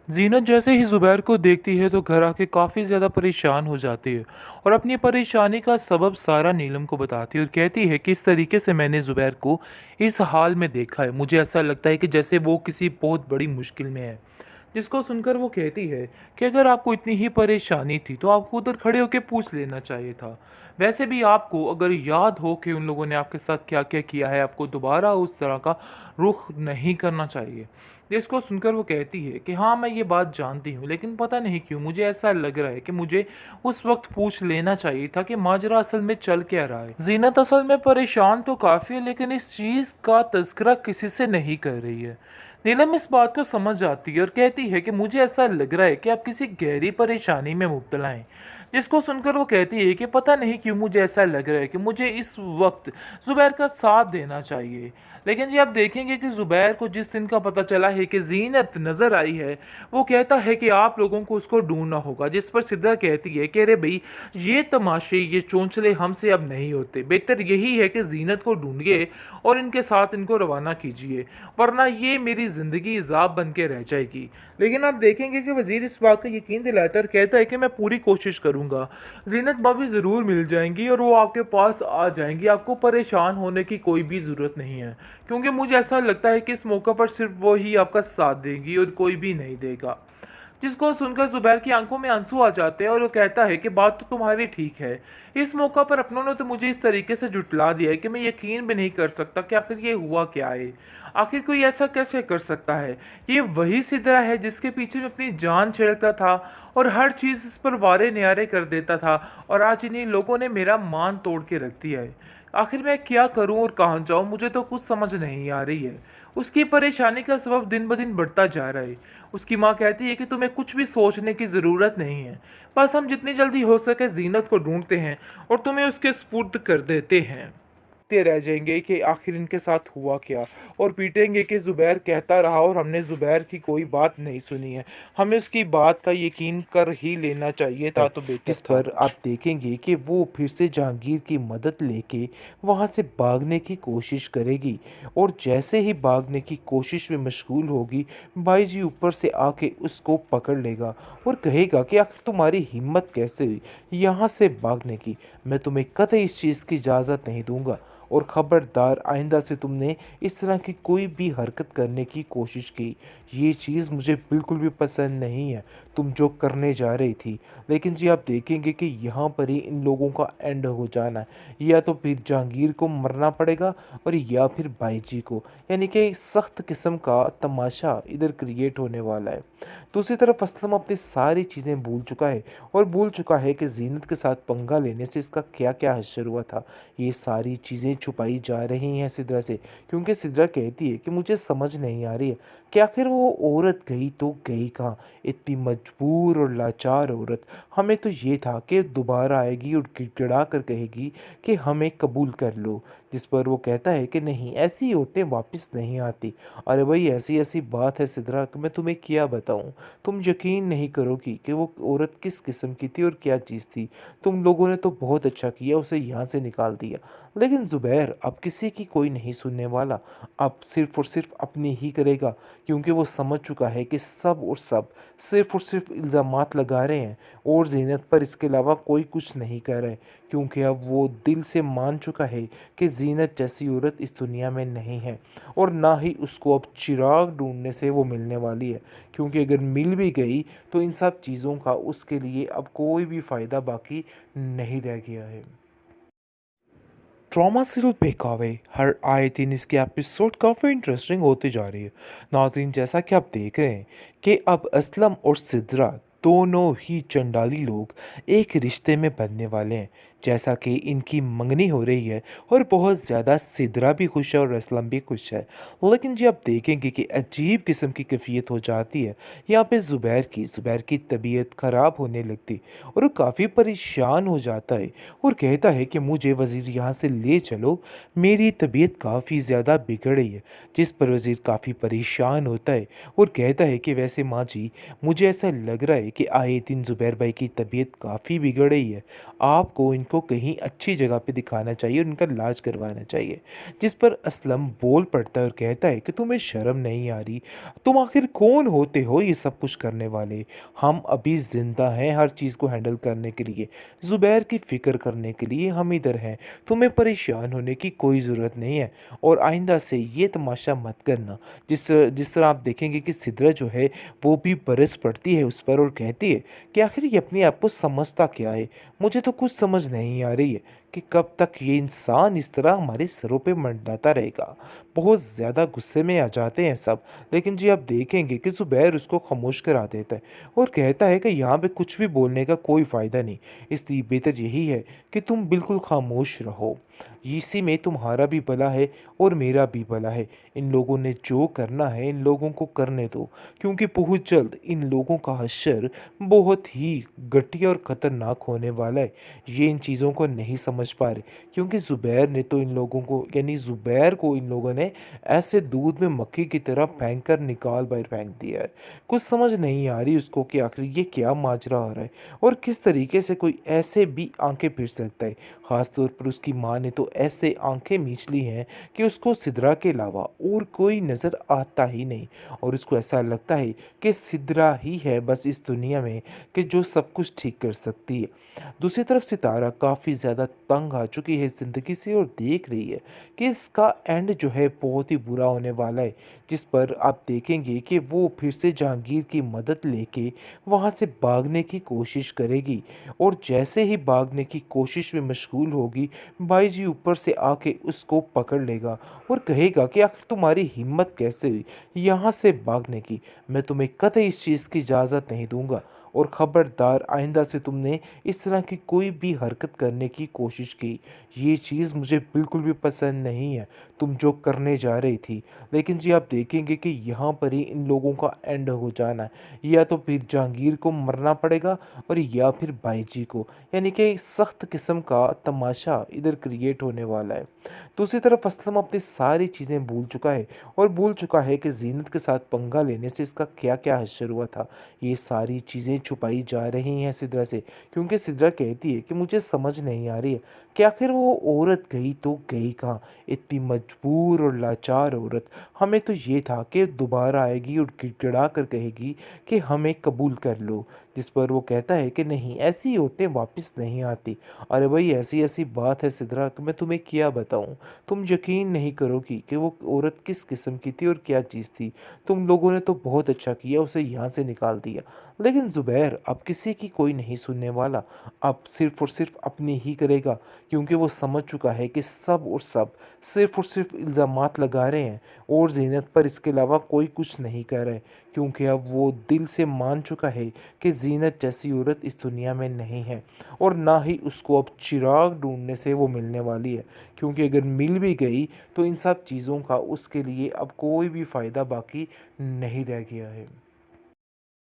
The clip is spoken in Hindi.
ज़ीनत जैसे ही ज़ुबैर को देखती है तो घर आके काफ़ी ज़्यादा परेशान हो जाती है और अपनी परेशानी का सबब सारा नीलम को बताती है और कहती है कि इस तरीके से मैंने ज़ुबैर को इस हाल में देखा है। मुझे ऐसा लगता है कि जैसे वो किसी बहुत बड़ी मुश्किल में है। जिसको सुनकर वो कहती है कि अगर आपको इतनी ही परेशानी थी तो आपको उधर खड़े होकर पूछ लेना चाहिए था। वैसे भी आपको अगर याद हो कि उन लोगों ने आपके साथ क्या क्या किया है, आपको दोबारा उस तरह का रुख नहीं करना चाहिए। जिसको सुनकर वो कहती है कि हाँ, मैं ये बात जानती हूँ, लेकिन पता नहीं क्यों मुझे ऐसा लग रहा है कि मुझे उस वक्त पूछ लेना चाहिए था कि माजरा असल में चल क्या रहा है। जीनत असल में परेशान तो काफ़ी है, लेकिन इस चीज़ का तज़किरा किसी से नहीं कर रही है। नीलम इस बात को समझ जाती है और कहती है कि मुझे ऐसा लग रहा है कि आप किसी गहरी परेशानी में मुब्तला हैं। जिसको सुनकर वो कहती है कि पता नहीं क्यों मुझे ऐसा लग रहा है कि मुझे इस वक्त ज़ुबैर का साथ देना चाहिए। लेकिन जी आप देखेंगे कि ज़ुबैर को जिस दिन का पता चला है कि ज़ीनत नज़र आई है, वो कहता है कि आप लोगों को उसको ढूंढना होगा। जिस पर सिद्रा कहती है कि अरे भाई, ये तमाशे, ये चोंचले हमसे अब नहीं होते। बेहतर यही है कि ज़ीनत को ढूंढिए और इनके साथ इनको रवाना कीजिए, वरना ये मेरी ज़िंदगी इज़ाब बन के रह जाएगी। लेकिन आप देखेंगे कि वज़ीर इस बात का यकीन दिलाता है और कहता है कि मैं पूरी कोशिश करूँगा। ज़ीनत भाभी ज़रूर मिल जाएंगी और वो आपके पास आ जाएंगी। आपको परेशान होने की कोई भी ज़रूरत नहीं है, क्योंकि मुझे ऐसा लगता है कि इस मौका पर सिर्फ वो ही आपका साथ देंगी और कोई भी नहीं देगा। जिसको सुनकर जुबैर की आंखों में आंसू आ जाते हैं और वो कहता है कि बात तो तुम्हारी ठीक है। इस मौका पर अपनों ने तो मुझे इस तरीके से जुटला दिया है कि मैं यकीन भी नहीं कर सकता कि आखिर ये हुआ क्या है। आखिर कोई ऐसा कैसे कर सकता है? ये वही सिदरा है जिसके पीछे मैं अपनी जान छिड़कता था और हर चीज़ इस पर वारे न्यारे कर देता था, और आज इन्हीं लोगों ने मेरा मान तोड़ के रख दिया है। आखिर मैं क्या करूं और कहाँ जाऊं, मुझे तो कुछ समझ नहीं आ रही है। उसकी परेशानी का सबब दिन ब दिन बढ़ता जा रहा है। उसकी माँ कहती है कि तुम्हें कुछ भी सोचने की ज़रूरत नहीं है, बस हम जितनी जल्दी हो सके जीनत को ढूंढते हैं और तुम्हें उसके स्पुर्द कर देते हैं। ते रह जाएंगे कि आखिर इनके साथ हुआ क्या, और पीटेंगे कि ज़ुबैर कहता रहा और हमने ज़ुबैर की कोई बात नहीं सुनी है। हमें उसकी बात का यकीन कर ही लेना चाहिए था है, तो बेहतर जिस था। पर आप देखेंगे कि वो फिर से जहांगीर की मदद लेके वहाँ से भागने की कोशिश करेगी। और जैसे ही भागने की कोशिश में मशगूल होगी, भाई जी ऊपर से आके उसको पकड़ लेगा और कहेगा कि आखिर तुम्हारी हिम्मत कैसे हुई यहाँ से भागने की। मैं तुम्हें कतई इस चीज़ की इजाज़त नहीं दूंगा, और ख़बरदार आइंदा से तुमने इस तरह की कोई भी हरकत करने की कोशिश की, ये चीज़ मुझे बिल्कुल भी पसंद नहीं है, तुम जो करने जा रही थी। लेकिन जी आप देखेंगे कि यहाँ पर ही इन लोगों का एंड हो जाना है। या तो फिर जहांगीर को मरना पड़ेगा और या फिर भाई जी को, यानी कि सख्त किस्म का तमाशा इधर क्रिएट होने वाला है। दूसरी तरफ असलम अपनी सारी चीज़ें भूल चुका है और भूल चुका है कि जीनत के साथ पंगा लेने से इसका क्या क्या हश्र हुआ था। ये सारी चीज़ें छुपाई जा रही हैं सिद्रा से, क्योंकि सिद्रा कहती है कि मुझे समझ नहीं आ रही है कि आखिर वो औरत गई तो गई कहाँ। इतनी मजबूर और लाचार औरत, हमें तो ये था कि दोबारा आएगी और गिड़गिड़ा कर कहेगी कि हमें कबूल कर लो। जिस पर वो कहता है कि नहीं, ऐसी औरतें वापस नहीं आती। अरे भाई, ऐसी ऐसी बात है सिद्रा कि मैं तुम्हें क्या बताऊं। तुम यकीन नहीं करोगी कि वो औरत किस किस्म की थी और क्या चीज़ थी। तुम लोगों ने तो बहुत अच्छा किया, उसे यहाँ से निकाल दिया। लेकिन ज़ुबैर अब किसी की कोई नहीं सुनने वाला, अब सिर्फ़ और सिर्फ़ अपनी ही करेगा, क्योंकि वो समझ चुका है कि सब और सब सिर्फ़ और सिर्फ़ इल्ज़ामात लगा रहे हैं और ज़ीनत पर इसके अलावा कोई कुछ नहीं कर रहा है। क्योंकि अब वो दिल से मान चुका है कि ज़ीनत जैसी औरत इस दुनिया में नहीं है, और ना ही उसको अब चिराग ढूँढने से वो मिलने वाली है। क्योंकि अगर मिल भी गई तो इन सब चीज़ों का उसके लिए अब कोई भी फ़ायदा बाकी नहीं रह गया है। ट्रॉमा सीरियल बेकावे हर आए दिन इसके एपिसोड काफ़ी इंटरेस्टिंग होती जा रही है। नाज़रीन, जैसा कि आप देख रहे हैं कि अब असलम और सिद्रा दोनों ही चंडाली लोग एक रिश्ते में बनने वाले हैं। जैसा कि इनकी मंगनी हो रही है और बहुत ज़्यादा सिद्रा भी खुश है और असलम भी खुश है। लेकिन जी आप देखेंगे कि अजीब किस्म की कैफियत हो जाती है यहाँ पे ज़ुबैर की तबीयत ख़राब होने लगती और वो काफ़ी परेशान हो जाता है और कहता है कि मुझे वज़ीर यहाँ से ले चलो, मेरी तबीयत काफ़ी ज़्यादा बिगड़ रही है। जिस पर वज़ीर काफ़ी परेशान होता है और कहता है कि वैसे माँ जी, मुझे ऐसा लग रहा है कि आए दिन ज़ुबैर भाई की तबीयत काफ़ी बिगड़ रही है, आपको इन इनको कहीं अच्छी जगह पे दिखाना चाहिए और इनका इलाज करवाना चाहिए। जिस पर असलम बोल पड़ता है और कहता है कि तुम्हें शर्म नहीं आ रही? तुम आखिर कौन होते हो ये सब कुछ करने वाले? हम अभी ज़िंदा हैं हर चीज़ को हैंडल करने के लिए, ज़ुबैर की फ़िक्र करने के लिए हम इधर हैं। तुम्हें परेशान होने की कोई ज़रूरत नहीं है और आइंदा से ये तमाशा मत करना। जिस जिस तरह आप देखेंगे कि सिदरा जो है वो भी बरस पड़ती है उस पर और कहती है कि आखिर ये अपने आप को समझता क्या है? मुझे तो कुछ समझ नहीं आ रही है कि कब तक ये इंसान इस तरह हमारे सरों पे मंडराता रहेगा। बहुत ज़्यादा गुस्से में आ जाते हैं सब, लेकिन जी आप देखेंगे कि ज़ुबैर उसको खामोश करा देता है और कहता है कि यहाँ पे कुछ भी बोलने का कोई फ़ायदा नहीं, इसलिए बेहतर यही है कि तुम बिल्कुल खामोश रहो। इसी में तुम्हारा भी भला है और मेरा भी भला है। इन लोगों ने जो करना है इन लोगों को करने दो, क्योंकि बहुत जल्द इन लोगों का हश्र बहुत ही घटिया और ख़तरनाक होने वाला है। ये इन चीज़ों को नहीं समझ पा रहे, क्योंकि ज़ुबैर ने तो इन लोगों को यानी ज़ुबैर को इन लोगों ने ऐसे दूध में मक्खी की तरह फेंक कर निकाल बाहर फेंक दिया है। कुछ समझ नहीं आ रही उसको कि आखिर ये क्या माजरा हो रहा है और किस तरीके से कोई ऐसे भी आंखें फिर सकता है। ख़ास तौर पर उसकी माँ ने तो ऐसे आंखें मींच ली हैं कि उसको सिदरा के अलावा और कोई नज़र आता ही नहीं और उसको ऐसा लगता है कि सिदरा ही है बस इस दुनिया में कि जो सब कुछ ठीक कर सकती है। दूसरी तरफ सितारा काफ़ी ज़्यादा तंग आ चुकी है ज़िंदगी से और देख रही है कि इसका एंड जो है बहुत ही बुरा होने वाला है। जिस पर आप देखेंगे कि वो फिर से जहांगीर की मदद लेके वहाँ से भागने की कोशिश करेगी और जैसे ही भागने की कोशिश में मशगूल होगी, भाई जी ऊपर से आके उसको पकड़ लेगा और कहेगा कि आखिर तुम्हारी हिम्मत कैसे हुई यहाँ से भागने की? मैं तुम्हें कतई इस चीज़ की इजाज़त नहीं दूंगा और ख़बरदार आइंदा से तुमने इस तरह की कोई भी हरकत करने की कोशिश की, ये चीज़ मुझे बिल्कुल भी पसंद नहीं है, तुम जो करने जा रही थी। लेकिन जी आप देखेंगे कि यहाँ पर ही इन लोगों का एंड हो जाना है, या तो फिर जहांगीर को मरना पड़ेगा और या फिर बाईजी को, यानी कि सख्त किस्म का तमाशा इधर क्रिएट होने वाला है। दूसरी तरफ असलम अपनी सारी चीज़ें भूल चुका है और भूल चुका है कि जीनत के साथ पंगा लेने से इसका क्या क्या हश्र हुआ था। ये सारी चीज़ें छुपाई जा रही हैं सिदरा से, क्योंकि सिदरा कहती है कि मुझे समझ नहीं आ रही है कि आखिर वो औरत गई तो गई कहाँ? इतनी मजबूर और लाचार औरत। हमें तो ये था कि दोबारा आएगी और गिड़गिड़ा कर कहेगी कि हमें कबूल कर लो। जिस पर वो कहता है कि नहीं, ऐसी औरतें वापस नहीं आती। अरे भाई ऐसी ऐसी बात है सिदरा कि मैं तुम्हें क्या बताऊँ? तुम यकीन नहीं करोगी कि वो औरत किस किस्म की थी और क्या चीज़ थी। तुम लोगों ने तो बहुत अच्छा किया उसे यहाँ से निकाल दिया। लेकिन ज़ुबैर अब किसी की कोई नहीं सुनने वाला, अब सिर्फ़ और सिर्फ़ अपनी ही करेगा, क्योंकि वो समझ चुका है कि सब और सब सिर्फ़ और सिर्फ़ इल्ज़ामात लगा रहे हैं और ज़ीनत पर इसके अलावा कोई कुछ नहीं कह रहा है, क्योंकि अब वो दिल से मान चुका है कि ज़ीनत जैसी औरत इस दुनिया में नहीं है और ना ही उसको अब चिराग ढूँढने से वो मिलने वाली है, क्योंकि अगर मिल भी गई तो इन सब चीज़ों का उसके लिए अब कोई भी फ़ायदा बाकी नहीं रह गया है।